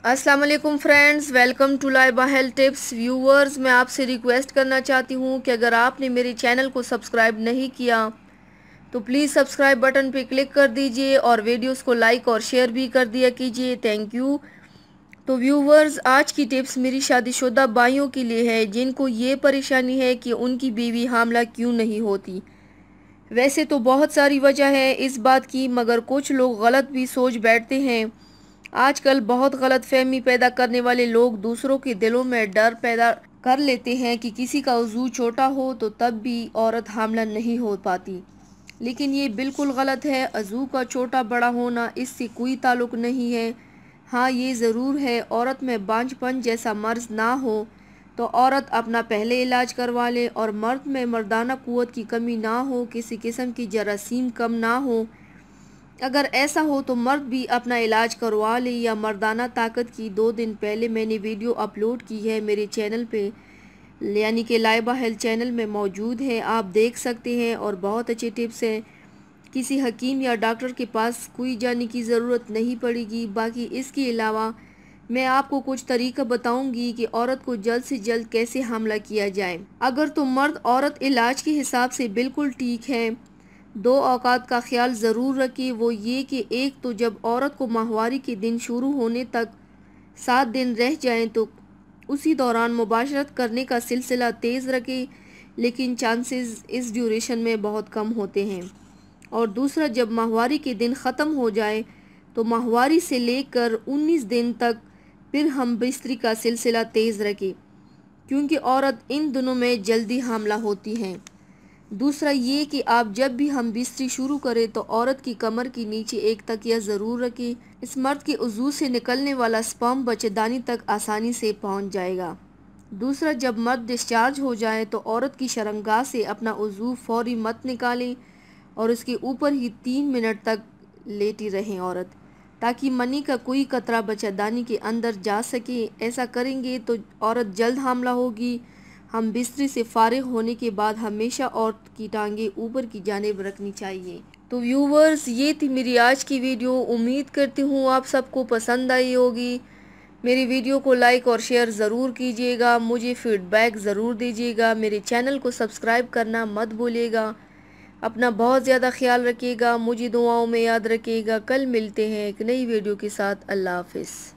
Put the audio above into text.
अस्सलाम वालेकुम friends, welcome to Laiba health tips. Viewers, मैं आपसे रिक्वेस्ट करना चाहती हूँ कि अगर आपने मेरे चैनल को सब्सक्राइब नहीं किया तो प्लीज़ सब्सक्राइब बटन पे क्लिक कर दीजिए और वीडियोस को लाइक और शेयर भी कर दिया कीजिए। Thank you. तो व्यूवर्स, आज की टिप्स मेरी शादीशुदा भाइयों के लिए है जिनको ये परेशानी है कि उनकी बीवी हामला क्यों नहीं होती। वैसे तो बहुत सारी वजह है इस बात की, मगर कुछ लोग गलत भी सोच बैठते हैं। आजकल बहुत गलत फहमी पैदा करने वाले लोग दूसरों के दिलों में डर पैदा कर लेते हैं कि किसी का उज़ू छोटा हो तो तब भी औरत हामला नहीं हो पाती, लेकिन ये बिल्कुल गलत है। अज़ू का छोटा बड़ा होना इससे कोई ताल्लुक नहीं है। हाँ, ये ज़रूर है, औरत में बांझपन जैसा मर्ज ना हो तो औरत अपना पहले इलाज करवा ले, और मर्द में मर्दाना क़ुव्वत की कमी ना हो, किसी किस्म की जरासीम कम ना हो। अगर ऐसा हो तो मर्द भी अपना इलाज करवा ले या मर्दाना ताकत की। 2 दिन पहले मैंने वीडियो अपलोड की है मेरे चैनल पे, यानी कि लाइबा हेल्थ चैनल में मौजूद है, आप देख सकते हैं। और बहुत अच्छे टिप्स हैं। किसी हकीम या डॉक्टर के पास कोई जाने की ज़रूरत नहीं पड़ेगी। बाकी इसके अलावा मैं आपको कुछ तरीका बताऊंगी कि औरत को जल्द से जल्द कैसे हमला किया जाए। अगर तो मर्द औरत इलाज के हिसाब से बिल्कुल ठीक है, 2 औकात का ख्याल ज़रूर रखें। वो ये कि एक तो जब औरत को माहवारी के दिन शुरू होने तक 7 दिन रह जाएं तो उसी दौरान मुबाशरत करने का सिलसिला तेज़ रखें, लेकिन चांसेस इस ड्यूरेशन में बहुत कम होते हैं। और दूसरा, जब माहवारी के दिन ख़त्म हो जाए तो माहवारी से लेकर 19 दिन तक फिर हम बिस्तरी का सिलसिला तेज़ रखें, क्योंकि औरत इन दिनों में जल्दी हामला होती हैं। दूसरा ये कि आप जब भी हम बिस्तरी शुरू करें तो औरत की कमर के नीचे एक तकिया ज़रूर रखें। इस मर्द के उज़ू से निकलने वाला स्पर्म बच्चेदानी तक आसानी से पहुंच जाएगा। दूसरा, जब मर्द डिस्चार्ज हो जाए तो औरत की शर्मगाह से अपना उज़ू फौरी मत निकालें और उसके ऊपर ही 3 मिनट तक लेटी रहें औरत, ताकि मनी का कोई कतरा बच्चेदानी के अंदर जा सके। ऐसा करेंगे तो औरत जल्द हामला होगी। हम बिस्तरी से फारिग होने के बाद हमेशा औरत की टांगें ऊपर की जानिब रखनी चाहिए। तो व्यूवर्स, ये थी मेरी आज की वीडियो। उम्मीद करती हूँ आप सबको पसंद आई होगी। मेरी वीडियो को लाइक और शेयर ज़रूर कीजिएगा, मुझे फीडबैक ज़रूर दीजिएगा। मेरे चैनल को सब्सक्राइब करना मत भूलिएगा। अपना बहुत ज़्यादा ख्याल रखिएगा, मुझे दुआओं में याद रखिएगा। कल मिलते हैं एक नई वीडियो के साथ। अल्लाह हाफिज़।